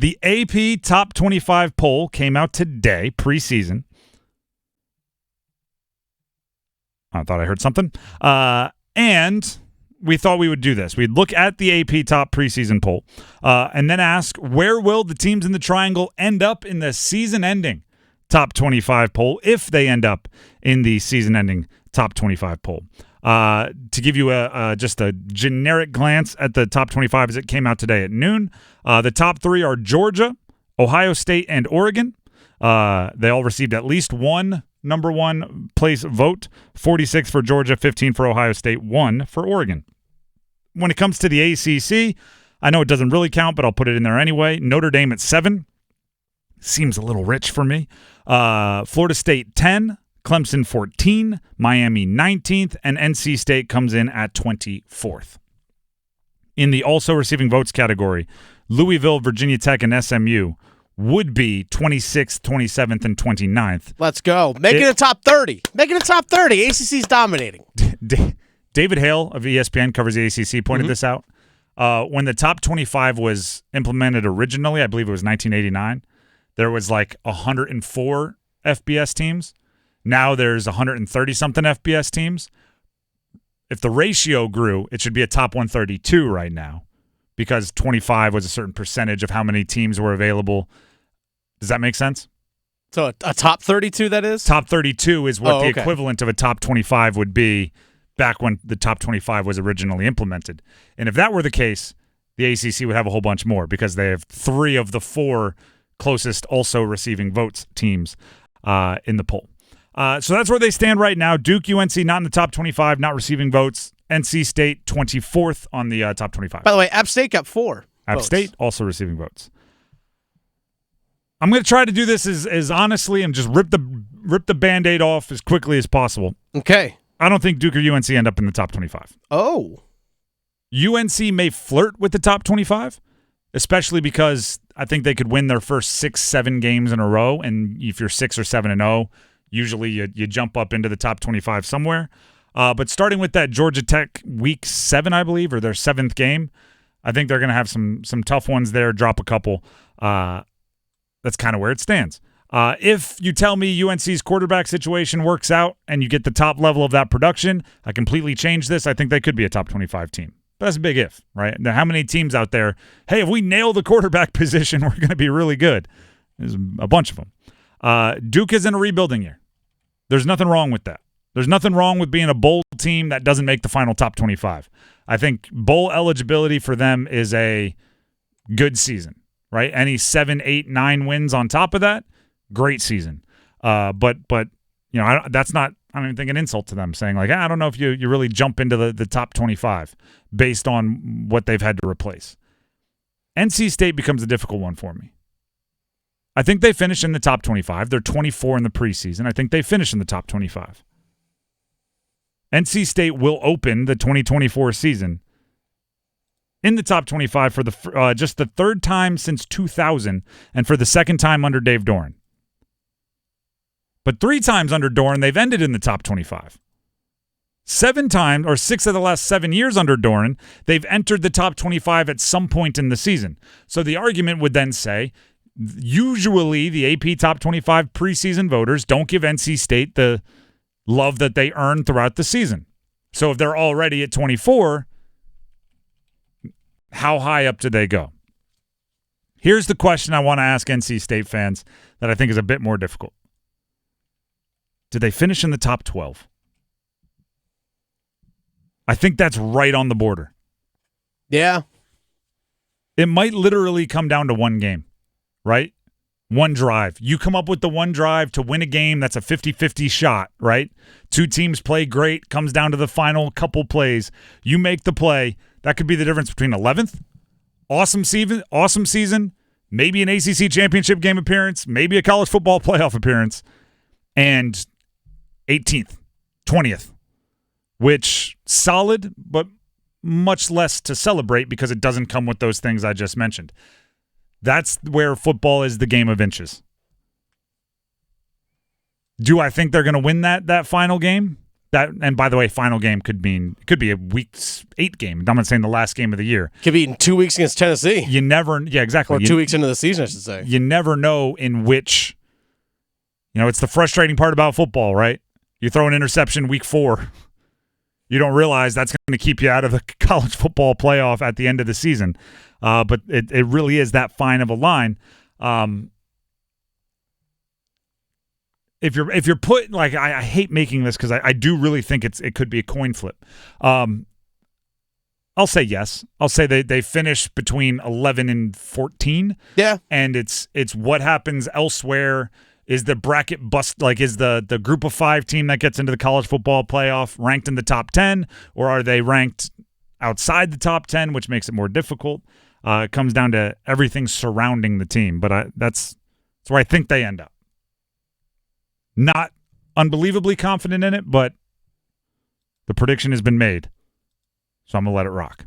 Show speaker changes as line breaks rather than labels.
The AP Top 25 poll came out today, preseason. I thought I heard something. And we thought we would do this. We'd look at the AP Top preseason poll and then ask, where will the teams in the triangle end up in the season-ending Top 25 poll if they end up in the season-ending Top 25 poll? To give you just a generic glance at the top 25 as it came out today at noon, the top three are Georgia, Ohio State, and Oregon. They all received at least one number one place vote, 46 for Georgia, 15 for Ohio State, 1 for Oregon. When it comes to the ACC, I know it doesn't really count, but I'll put it in there anyway. Notre Dame at 7. Seems a little rich for me. Florida State 10. Clemson 14, Miami 19th, and NC State comes in at 24th. In the also receiving votes category, Louisville, Virginia Tech, and SMU would be 26th, 27th, and 29th.
Let's go. Make it a top 30. Make it a top 30. ACC's dominating.
David Hale of ESPN covers the ACC pointed this out. When the top 25 was implemented originally, I believe it was 1989, there was like 104 FBS teams. Now there's 130-something FBS teams. If the ratio grew, it should be a top 132 right now because 25 was a certain percentage of how many teams were available. Does that make sense?
So a top 32, that is?
Top 32 is what the equivalent of a top 25 would be back when the top 25 was originally implemented. And if that were the case, the ACC would have a whole bunch more because they have 3 of the 4 closest also receiving votes teams in the poll. So that's where they stand right now. Duke, UNC, not in the top 25, not receiving votes. NC State, 24th on the top 25.
By the way, App State got 4
App
votes.
State, also receiving votes. I'm going to try to do this as honestly and just rip the Band-Aid off as quickly as possible.
Okay.
I don't think Duke or UNC end up in the top 25.
Oh.
UNC may flirt with the top 25, especially because I think they could win their first 6-7 games in a row, and if you're 6 or 7-0, usually you jump up into the top 25 somewhere. But starting with that Georgia Tech week 7, I believe, or their 7th game, I think they're going to have some tough ones there, drop a couple. That's kind of where it stands. If you tell me UNC's quarterback situation works out and you get the top level of that production, I completely change this. I think they could be a top 25 team. But that's a big if, right? Now, how many teams out there, hey, if we nail the quarterback position, we're going to be really good? There's a bunch of them. Duke is in a rebuilding year. There's nothing wrong with that. There's nothing wrong with being a bowl team that doesn't make the final top 25. I think bowl eligibility for them is a good season, right? Any 7, 8, 9 wins on top of that, great season. But you know, that's not, I don't even think an insult to them saying like, I don't know if you really jump into the top 25 based on what they've had to replace. NC State becomes a difficult one for me. I think they finish in the top 25. They're 24 in the preseason. I think they finish in the top 25. NC State will open the 2024 season in the top 25 for the just the third time since 2000 and for the second time under Dave Doeren. But 3 times under Doeren, they've ended in the top 25. 7 times, or 6 of the last 7 years under Doeren, they've entered the top 25 at some point in the season. So the argument would then say, usually the AP Top 25 preseason voters don't give NC State the love that they earn throughout the season. So if they're already at 24, how high up do they go? Here's the question I want to ask NC State fans that I think is a bit more difficult. Did they finish in the top 12? I think that's right on the border.
Yeah.
It might literally come down to one game. Right? One drive. You come up with the one drive to win a game, that's a 50-50 shot, right? 2 teams play great, comes down to the final couple plays. You make the play. That could be the difference between 11th, awesome season, maybe an ACC championship game appearance, maybe a college football playoff appearance, and 18th, 20th, which solid, but much less to celebrate because it doesn't come with those things I just mentioned. That's where football is the game of inches. Do I think they're going to win that final game? That, and by the way, final game could be a week 8 game. I'm not saying the last game of the year.
Could be in 2 weeks against Tennessee.
You never, yeah, exactly.
Or 2 weeks into the season, I should say.
You never know in which, it's the frustrating part about football, right? You throw an interception week 4. You don't realize that's going to keep you out of the college football playoff at the end of the season. But it really is that fine of a line. If you're put, like, I hate making this because I do really think it could be a coin flip. I'll say yes. I'll say they finish between 11 and 14.
Yeah.
And it's what happens elsewhere. Is the bracket bust, like, is the group of 5 team that gets into the college football playoff ranked in the top 10, or are they ranked outside the top 10, which makes it more difficult? It comes down to everything surrounding the team, but that's where I think they end up. Not unbelievably confident in it, but the prediction has been made, so I'm going to let it rock.